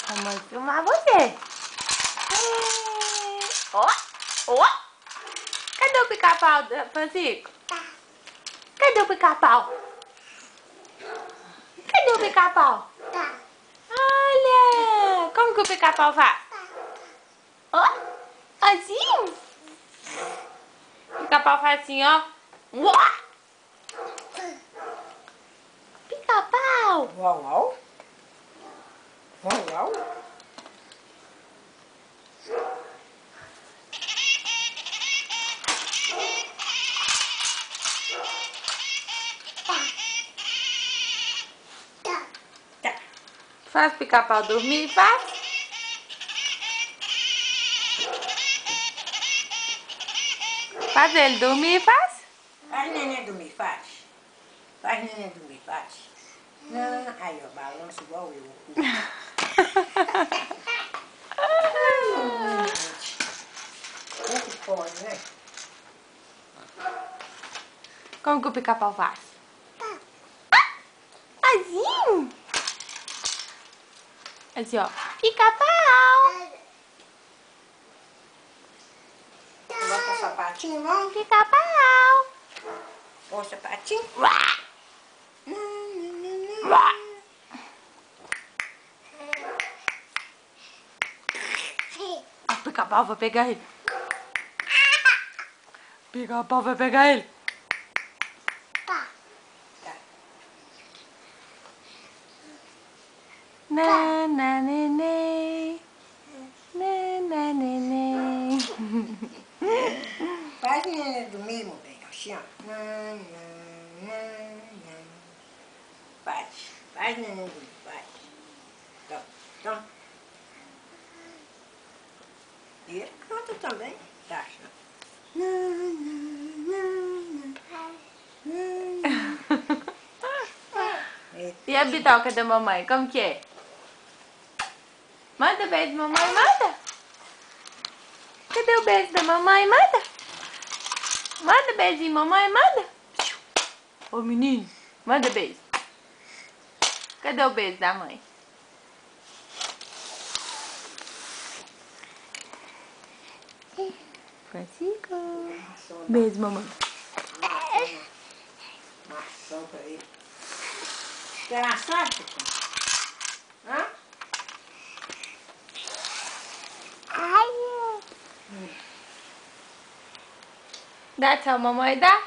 Vamos filmar você. Ó, ó. Cadê o pica-pau, Francisco? Cadê o pica-pau? Cadê o pica-pau? Olha! Como que o pica-pau faz? Ó, assim? O pica-pau faz assim, ó. Uó! Pica-pau! Uau, uau. Uau, uau. Faz o pica-pau dormir, faz? Faz ele dormir, faz? Faz neném dormir, faz. Faz neném dormir, faz. Não, aí, ó, balança igual eu. Como que pode, né? Como que o pica-pau faz? Assim? Assim, ó. Pica-pau! Bota o sapatinho, vamos. Pica-pau! Põe o sapatinho. Uá! Uá! O pica-pau vai pegar ele. O pica-pau vai pegar ele. Na, na, neném. Na, na, neném. Faz neném dormir, meu bem, assim, ó. Faz. Faz neném dormir, faz. Então, então. E ele canta também. Tá, E a bitoca da mamãe, como que é? Manda beijo, mamãe, manda. Cadê o beijo da mamãe? Manda. Manda beijinho, mamãe, manda. Ô menino, manda beijo. Cadê o beijo da mãe? Francisco. Beijo, mamãe. maçã pra ele. Quer maçã, Chico? Hã? Dá tchau, mamãe, dá?